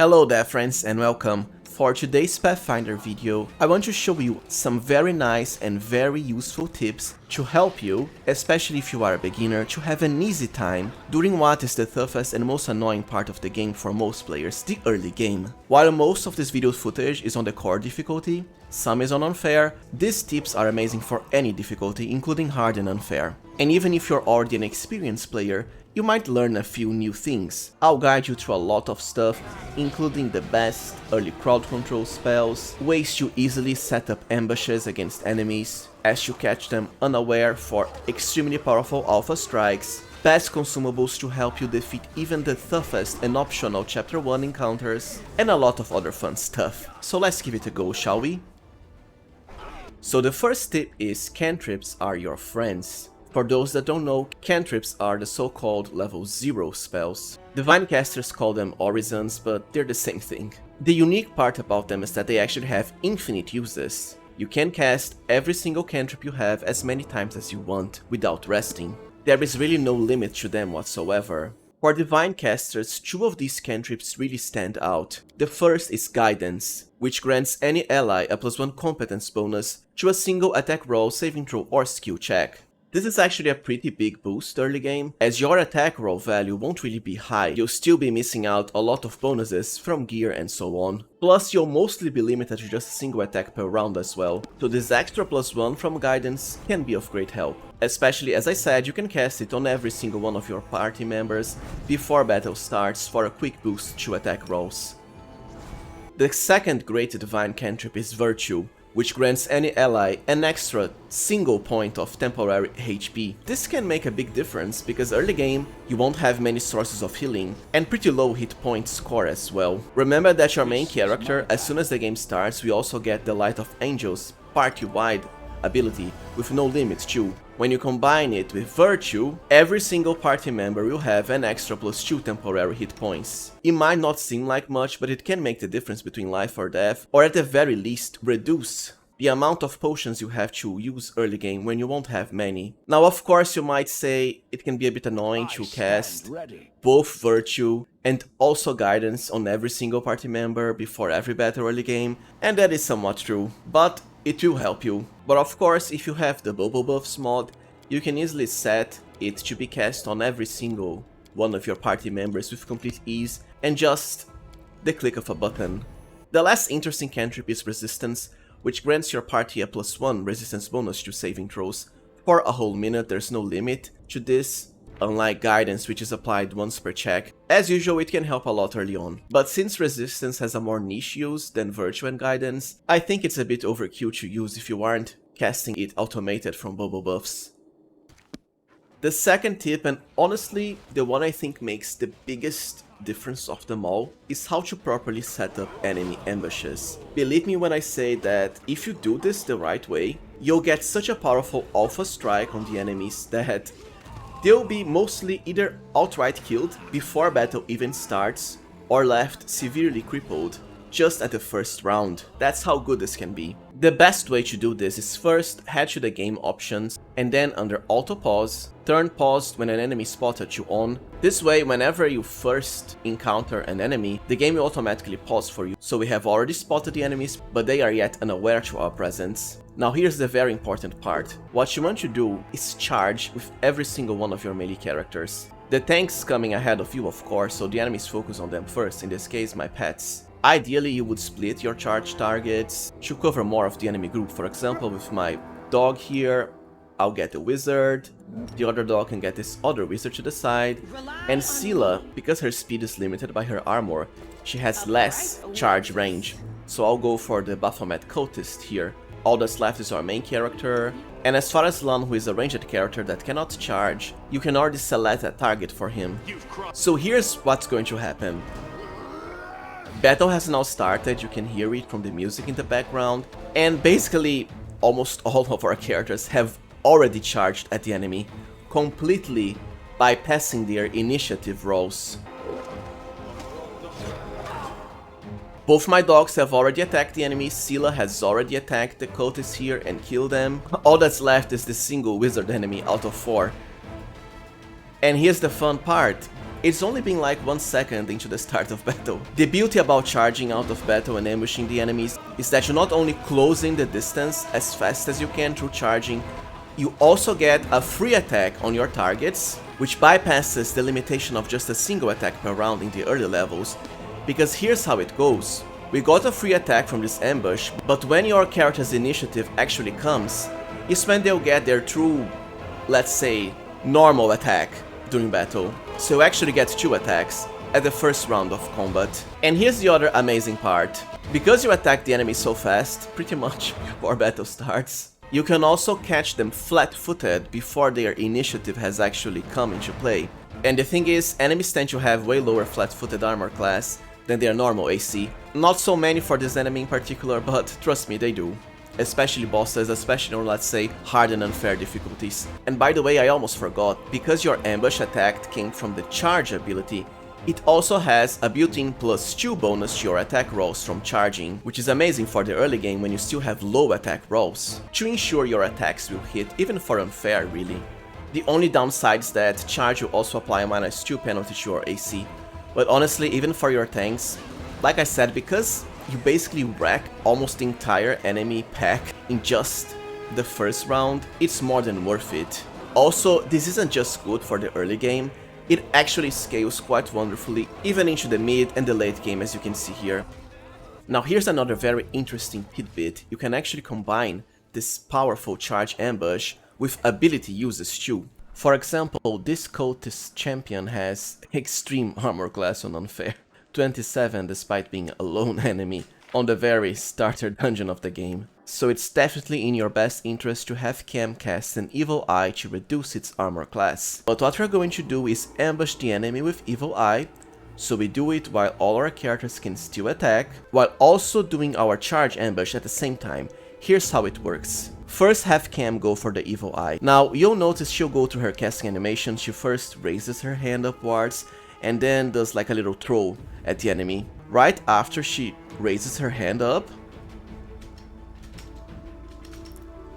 Hello there friends and welcome. For today's Pathfinder video, I want to show you some very nice and very useful tips to help you, especially if you are a beginner, to have an easy time during what is the toughest and most annoying part of the game for most players, the early game. While most of this video footage is on the core difficulty, some is on unfair, these tips are amazing for any difficulty, including hard and unfair. And even if you're already an experienced player, you might learn a few new things. I'll guide you through a lot of stuff, including the best early crowd control spells, ways to easily set up ambushes against enemies, as you catch them unaware for extremely powerful alpha strikes, best consumables to help you defeat even the toughest and optional chapter 1 encounters, and a lot of other fun stuff. So let's give it a go, shall we? So the first tip is cantrips are your friends. For those that don't know, cantrips are the so-called level 0 spells. Divine casters call them orisons, but they're the same thing. The unique part about them is that they actually have infinite uses. You can cast every single cantrip you have as many times as you want, without resting. There is really no limit to them whatsoever. For divine casters, two of these cantrips really stand out. The first is Guidance, which grants any ally a +1 competence bonus to a single attack roll, saving throw, or skill check. This is actually a pretty big boost early game, as your attack roll value won't really be high, you'll still be missing out a lot of bonuses from gear and so on. Plus you'll mostly be limited to just a single attack per round as well, so this extra +1 from Guidance can be of great help. Especially, as I said, you can cast it on every single one of your party members before battle starts for a quick boost to attack rolls. The second great divine cantrip is Virtue, which grants any ally an extra single point of temporary HP. This can make a big difference because early game you won't have many sources of healing and pretty low hit point score as well. Remember that your main character, as soon as the game starts, we also get the Light of Angels party-wide ability with no limit too. When you combine it with Virtue, every single party member will have an extra +2 temporary hit points. It might not seem like much, but it can make the difference between life or death, or at the very least reduce the amount of potions you have to use early game when you won't have many. Now of course you might say it can be a bit annoying to cast both Virtue and also Guidance on every single party member before every battle early game, and that is somewhat true, but it will help you. But of course, if you have the Prebuffs mod, you can easily set it to be cast on every single one of your party members with complete ease and just the click of a button. The last interesting cantrip is Resistance, which grants your party a +1 resistance bonus to saving throws. For a whole minute, there's no limit to this, unlike Guidance, which is applied once per check. As usual, it can help a lot early on. But since Resistance has a more niche use than Virtue and Guidance, I think it's a bit overkill to use if you aren't casting it automated from Prebuffs. The second tip, and honestly the one I think makes the biggest difference of them all, is how to properly set up enemy ambushes. Believe me when I say that if you do this the right way, you'll get such a powerful alpha strike on the enemies that they'll be mostly either outright killed before battle even starts, or left severely crippled just at the first round. That's how good this can be. The best way to do this is first head to the game options and then under auto pause, turn paused when an enemy spotted you on. This way, whenever you first encounter an enemy, the game will automatically pause for you. So we have already spotted the enemies, but they are yet unaware to our presence. Now here's the very important part. What you want to do is charge with every single one of your melee characters. The tanks coming ahead of you, of course, so the enemies focus on them first, in this case my pets. Ideally you would split your charge targets to cover more of the enemy group. For example, with my dog here, I'll get the wizard, the other dog can get this other wizard to the side, and SEELAH, because her speed is limited by her armor, she has less charge range, so I'll go for the Baphomet cultist here. All that's left is our main character, and as far as LANN, who is a ranged character that cannot charge, you can already select a target for him. So here's what's going to happen. Battle has now started, you can hear it from the music in the background, and basically almost all of our characters have already charged at the enemy, completely bypassing their initiative rolls. Both my dogs have already attacked the enemy, SEELAH has already attacked the cultists here and killed them. All that's left is the single wizard enemy out of 4. And here's the fun part. It's only been like 1 second into the start of battle. The beauty about charging out of battle and ambushing the enemies is that you're not only closing the distance as fast as you can through charging, you also get a free attack on your targets, which bypasses the limitation of just a single attack per round in the early levels. Because here's how it goes. We got a free attack from this ambush, but when your character's initiative actually comes, is when they'll get their true, let's say, normal attack during battle. So you actually get 2 attacks at the first round of combat. And here's the other amazing part. Because you attack the enemy so fast, pretty much before battle starts, you can also catch them flat-footed before their initiative has actually come into play. And the thing is, enemies tend to have way lower flat-footed armor class than their normal AC. Not so many for this enemy in particular, but trust me, they do. Especially bosses, especially on, let's say, hard and unfair difficulties. And by the way, I almost forgot, because your ambush attack came from the charge ability, it also has a built-in +2 bonus to your attack rolls from charging, which is amazing for the early game when you still have low attack rolls, to ensure your attacks will hit, even for unfair, really. The only downside is that charge will also apply a -2 penalty to your AC. But honestly, even for your tanks, like I said, because you basically wreck almost the entire enemy pack in just the first round, it's more than worth it. Also, this isn't just good for the early game, it actually scales quite wonderfully even into the mid and the late game, as you can see here. Now here's another very interesting tidbit. You can actually combine this powerful charge ambush with ability uses too. For example, this cultist champion has extreme armor class on unfair, 27 despite being a lone enemy on the very starter dungeon of the game. So it's definitely in your best interest to have Cam cast an Evil Eye to reduce its armor class. But what we're going to do is ambush the enemy with Evil Eye, so we do it while all our characters can still attack, while also doing our charge ambush at the same time. Here's how it works. First, have Cam go for the Evil Eye. Now, you'll notice she'll go through her casting animation. She first raises her hand upwards and then does like a little throw at the enemy. Right after she raises her hand up.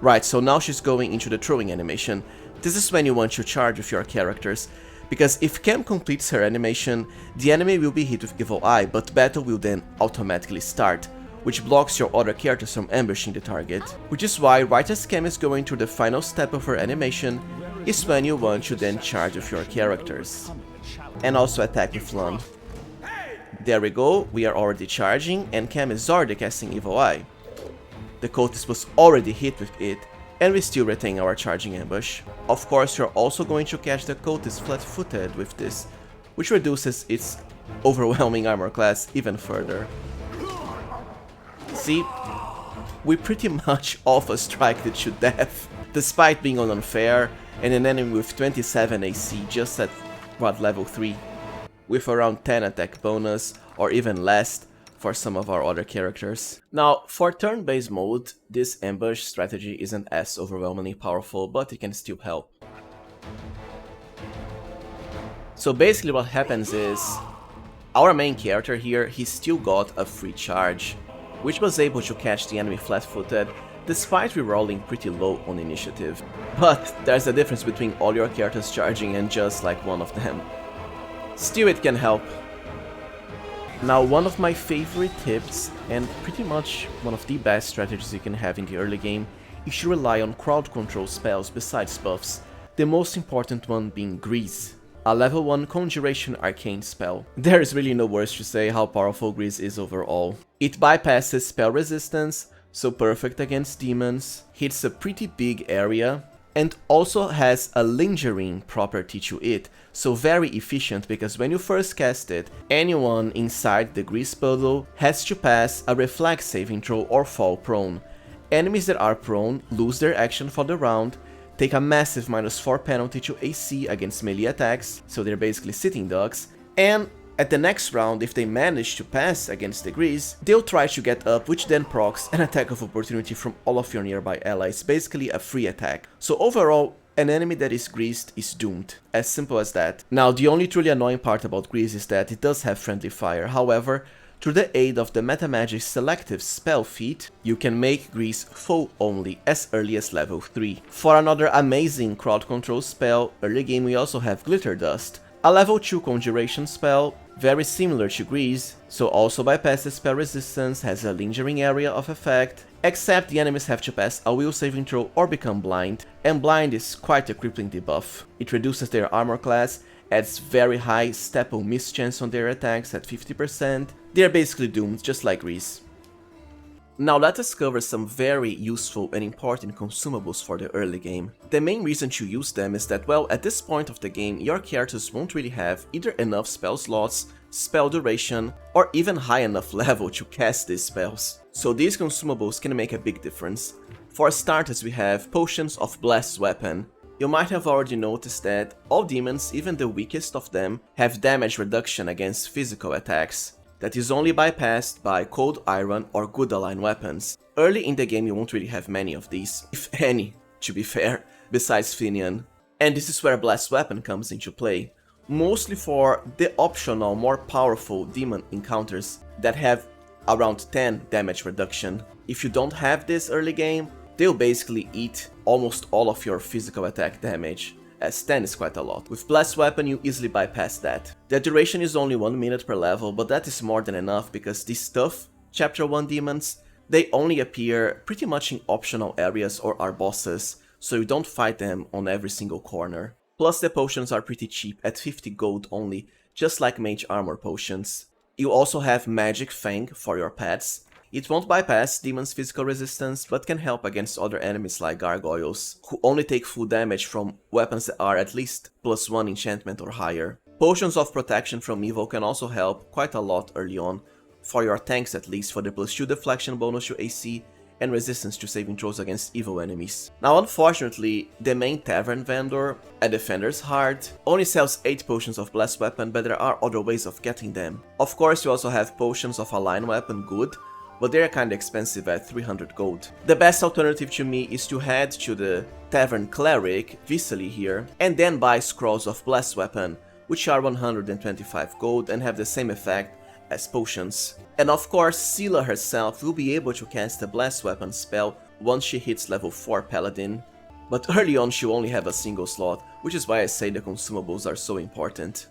Right, so now she's going into the throwing animation. This is when you want to charge with your characters, because if Cam completes her animation, the enemy will be hit with Evil Eye, but battle will then automatically start, which blocks your other characters from ambushing the target. Which is why, right as Cam is going through the final step of her animation, is when you want to then charge with your characters. And also attack with LANN. There we go, we are already charging, and Cam is already casting Evil Eye. The cultist was already hit with it, and we still retain our charging ambush. Of course, you're also going to catch the cultist flat-footed with this, which reduces its overwhelming armor class even further. See, we pretty much alpha-striked it to death, despite being on unfair, and an enemy with 27 AC just at, what, level 3, with around 10 attack bonus, or even less, for some of our other characters. Now, for turn-based mode, this ambush strategy isn't as overwhelmingly powerful, but it can still help. So basically what happens is, our main character here, he still got a free charge, which was able to catch the enemy flat-footed, despite rerolling pretty low on initiative. But there's a difference between all your characters charging and just like one of them. Still, it can help. Now, one of my favorite tips, and pretty much one of the best strategies you can have in the early game, is to rely on crowd control spells besides buffs, the most important one being Grease, a level 1 Conjuration Arcane spell. There is really no words to say how powerful Grease is overall. It bypasses spell resistance, so perfect against demons, hits a pretty big area, and also has a lingering property to it, so very efficient because when you first cast it, anyone inside the grease puddle has to pass a reflex saving throw or fall prone. Enemies that are prone lose their action for the round, take a massive -4 penalty to AC against melee attacks, so they're basically sitting ducks, and at the next round, if they manage to pass against the grease, they'll try to get up, which then procs an attack of opportunity from all of your nearby allies, basically a free attack. So overall, an enemy that is greased is doomed, as simple as that. Now, the only truly annoying part about grease is that it does have friendly fire. However, through the aid of the Metamagic selective spell feat, you can make grease foe only as early as level 3. For another amazing crowd control spell, early game we also have Glitter Dust, A level 2 Conjuration spell, very similar to Grease, so also bypasses spell resistance, has a lingering area of effect, except the enemies have to pass a will saving throw or become blind, and blind is quite a crippling debuff. It reduces their armor class, adds very high staple miss chance on their attacks at 50%, they are basically doomed just like Grease. Now let us cover some very useful and important consumables for the early game. The main reason to use them is that, well, at this point of the game, your characters won't really have either enough spell slots, spell duration, or even high enough level to cast these spells. So these consumables can make a big difference. For starters, we have Potions of Blast Weapon. You might have already noticed that all demons, even the weakest of them, have damage reduction against physical attacks. That is only bypassed by Cold Iron or good aligned weapons. Early in the game you won't really have many of these, if any, to be fair, besides Finian. And this is where Blast Weapon comes into play, mostly for the optional, more powerful demon encounters that have around 10 damage reduction. If you don't have this early game, they'll basically eat almost all of your physical attack damage, as 10 is quite a lot. With Blast Weapon you easily bypass that. The duration is only 1 minute per level, but that is more than enough because these tough Chapter 1 demons, they only appear pretty much in optional areas or are bosses, so you don't fight them on every single corner. Plus the potions are pretty cheap at 50 gold only, just like Mage Armor potions. You also have Magic Fang for your pets. It won't bypass demons' physical resistance, but can help against other enemies like gargoyles, who only take full damage from weapons that are at least +1 enchantment or higher. Potions of Protection from Evil can also help quite a lot early on, for your tanks at least, for the +2 deflection bonus to AC and resistance to saving throws against evil enemies. Now unfortunately, the main tavern vendor, at Defender's Heart, only sells 8 potions of Blast Weapon, but there are other ways of getting them. Of course you also have potions of Align Weapon, good, but they're kinda expensive at 300 gold. The best alternative to me is to head to the Tavern Cleric, Visely here, and then buy Scrolls of Blast Weapon, which are 125 gold and have the same effect as potions. And of course, SEELAH herself will be able to cast a Blast Weapon spell once she hits level 4 Paladin, but early on she'll only have a single slot, which is why I say the consumables are so important.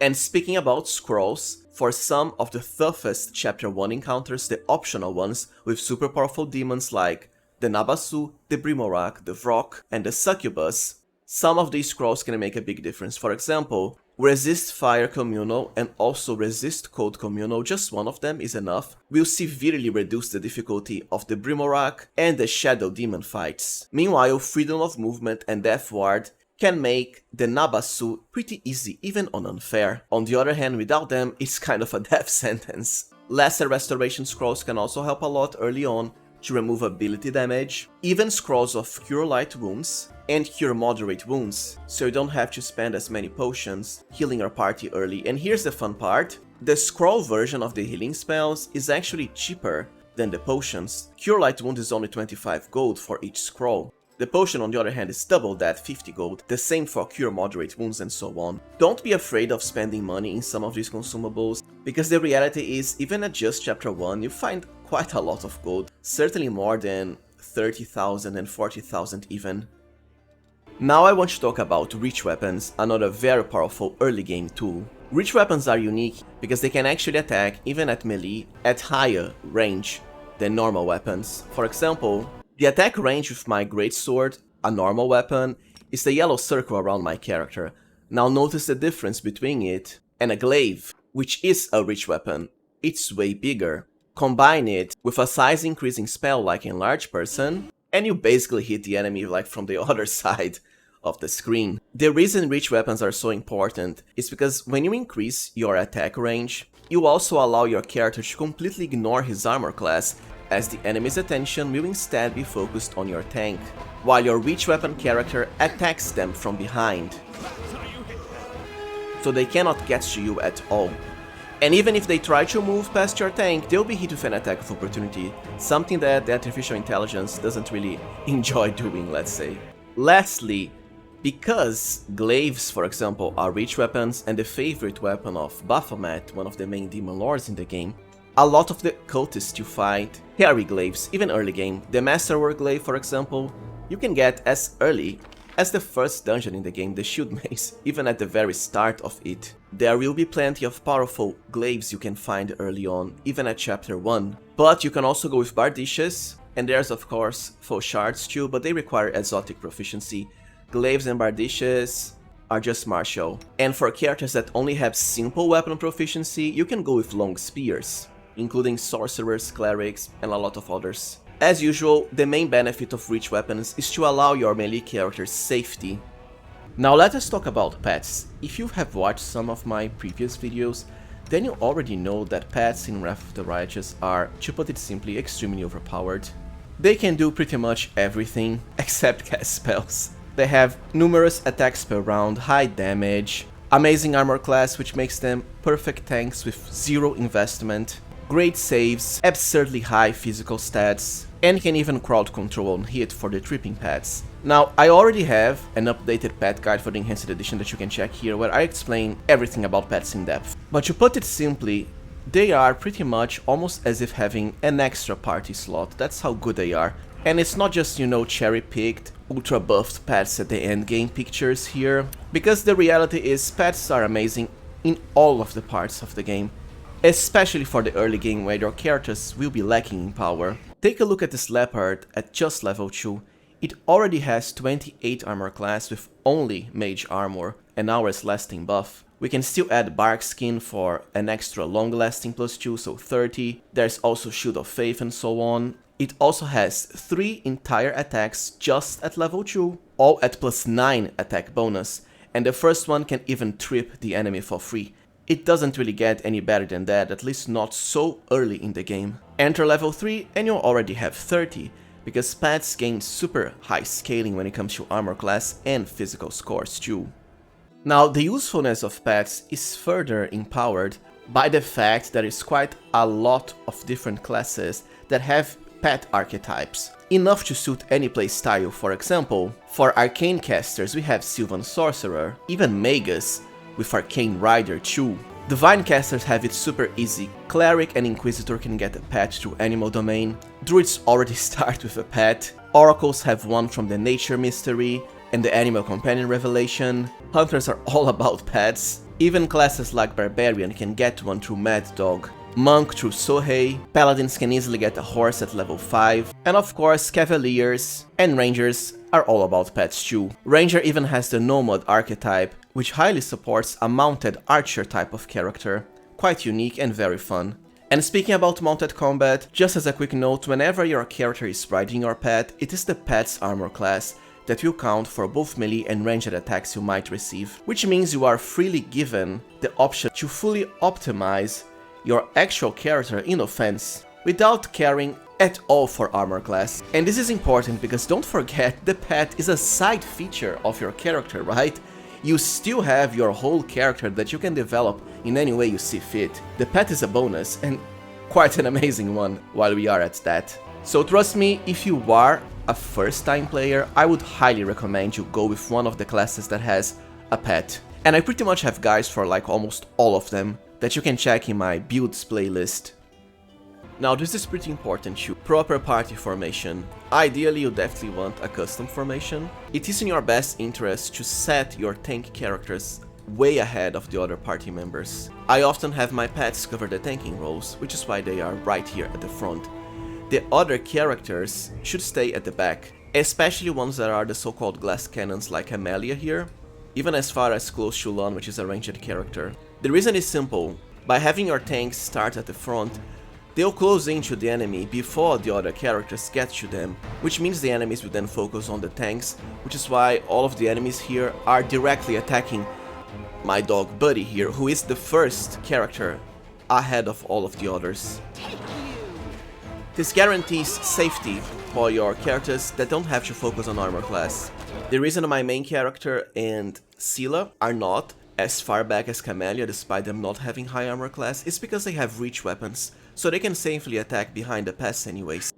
And speaking about scrolls, for some of the toughest Chapter 1 encounters, the optional ones with super powerful demons like the Nabasu, the Brimorak, the Vrock, and the Succubus, some of these scrolls can make a big difference. For example, Resist Fire Communal and also Resist Cold Communal, just one of them is enough, will severely reduce the difficulty of the Brimorak and the Shadow Demon fights. Meanwhile, Freedom of Movement and Death Ward can make the Nabasu pretty easy, even on unfair. On the other hand, without them, it's kind of a death sentence. Lesser Restoration Scrolls can also help a lot early on to remove ability damage. Even Scrolls of Cure Light Wounds and Cure Moderate Wounds, so you don't have to spend as many potions healing your party early. And here's the fun part, the scroll version of the healing spells is actually cheaper than the potions. Cure Light Wound is only 25 gold for each scroll. The potion on the other hand is double that, 50 gold, the same for Cure Moderate Wounds and so on. Don't be afraid of spending money in some of these consumables, because the reality is, even at just Chapter 1, you find quite a lot of gold, certainly more than 30,000 and 40,000 even. Now I want to talk about Reach Weapons, another very powerful early game tool. Reach Weapons are unique because they can actually attack even at melee at higher range than normal weapons. For example, the attack range with my Greatsword, a normal weapon, is the yellow circle around my character. Now notice the difference between it and a glaive, which is a reach weapon. It's way bigger. Combine it with a size increasing spell like Enlarge Person, and you basically hit the enemy like from the other side of the screen. The reason reach weapons are so important is because when you increase your attack range, you also allow your character to completely ignore his armor class, as the enemy's attention will instead be focused on your tank, while your reach weapon character attacks them from behind, so they cannot get to you at all. And even if they try to move past your tank, they'll be hit with an attack of opportunity, something that the artificial intelligence doesn't really enjoy doing, let's say. Lastly, because glaives, for example, are reach weapons and the favorite weapon of Baphomet, one of the main demon lords in the game, a lot of the cultists you fight carry glaives, even early game. The Masterwork glaive, for example, you can get as early as the first dungeon in the game, the Shield Maze, even at the very start of it. There will be plenty of powerful glaives you can find early on, even at chapter 1, but you can also go with Bardishes, and there's of course full shards too, but they require exotic proficiency. Glaives and Bardishes are just martial. And for characters that only have simple weapon proficiency, you can go with long spears, including sorcerers, clerics, and a lot of others. As usual, the main benefit of rich weapons is to allow your melee characters safety. Now let us talk about pets. If you have watched some of my previous videos, then you already know that pets in Wrath of the Righteous are, to put it simply, extremely overpowered. They can do pretty much everything except cast spells. They have numerous attacks per round, high damage, amazing armor class which makes them perfect tanks with zero investment, great saves, absurdly high physical stats, and can even crowd control on hit for the tripping pets. Now, I already have an updated pet guide for the Enhanced Edition that you can check here, where I explain everything about pets in depth. But to put it simply, they are pretty much almost as if having an extra party slot. That's how good they are. And it's not just, you know, cherry-picked, ultra buffed pets at the end game pictures here, because the reality is pets are amazing in all of the parts of the game, especially for the early game where your characters will be lacking in power. Take a look at this leopard at just level 2. It already has 28 armor class with only mage armor, an hour's lasting buff. We can still add bark skin for an extra long lasting +2, so 30. There's also Shield of Faith and so on. It also has 3 entire attacks just at level 2, all at +9 attack bonus, and the first one can even trip the enemy for free. It doesn't really get any better than that, at least not so early in the game. Enter level 3 and you'll already have 30, because pets gain super high scaling when it comes to armor class and physical scores too. Now, the usefulness of pets is further empowered by the fact that there's quite a lot of different classes that have pet archetypes, enough to suit any playstyle. For example, for arcane casters we have Sylvan Sorcerer, even Magus with Arcane Rider too. Divine casters have it super easy. Cleric and Inquisitor can get a pet through Animal Domain. Druids already start with a pet. Oracles have one from the Nature Mystery and the Animal Companion Revelation. Hunters are all about pets. Even classes like Barbarian can get one through Mad Dog. Monk through Sohei. Paladins can easily get a horse at level 5. And of course, Cavaliers and Rangers are all about pets too. Ranger even has the Nomad archetype, which highly supports a mounted archer type of character. Quite unique and very fun. And speaking about mounted combat, just as a quick note, whenever your character is riding your pet, it is the pet's armor class that will count for both melee and ranged attacks you might receive, which means you are freely given the option to fully optimize your actual character in offense, without caring at all for armor class. And this is important because don't forget, the pet is a side feature of your character, right? You still have your whole character that you can develop in any way you see fit. The pet is a bonus, and quite an amazing one while we are at that. So trust me, if you are a first-time player, I would highly recommend you go with one of the classes that has a pet. And I pretty much have guides for like almost all of them that you can check in my builds playlist. Now this is pretty important too, proper party formation. Ideally you definitely want a custom formation. It is in your best interest to set your tank characters way ahead of the other party members. I often have my pets cover the tanking roles, which is why they are right here at the front. The other characters should stay at the back, especially ones that are the so-called glass cannons like CAMELLIA here, even as far as close to LANN, which is a ranged character. The reason is simple. By having your tanks start at the front, they'll close into the enemy before the other characters get to them, which means the enemies will then focus on the tanks, which is why all of the enemies here are directly attacking my dog Buddy here, who is the first character ahead of all of the others. This guarantees safety for your characters that don't have to focus on armor class. The reason my main character and SEELAH are not as far back as CAMELLIA, despite them not having high armor class, is because they have reach weapons, so they can safely attack behind the pass anyways.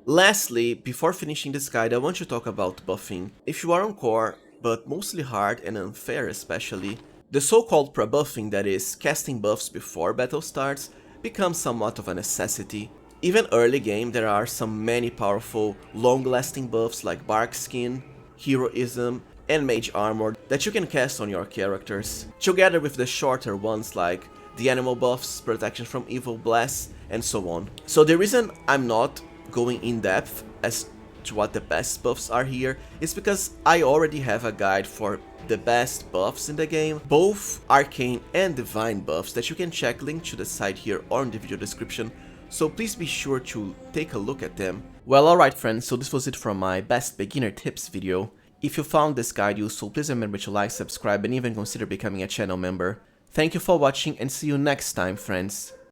Lastly, before finishing this guide, I want to talk about buffing. If you are on core, but mostly hard and unfair especially, the so-called prebuffing, that is, casting buffs before battle starts, becomes somewhat of a necessity. Even early game there are many powerful, long-lasting buffs like Bark Skin, heroism, and mage armor that you can cast on your characters, together with the shorter ones like the animal buffs, protection from evil blasts, and so on. So the reason I'm not going in depth as to what the best buffs are here is because I already have a guide for the best buffs in the game, both arcane and divine buffs, that you can check, linked to the side here or in the video description, so please be sure to take a look at them. Well, alright friends, so this was it from my best beginner tips video. If you found this guide useful, please remember to like, subscribe, and even consider becoming a channel member. Thank you for watching and see you next time, friends.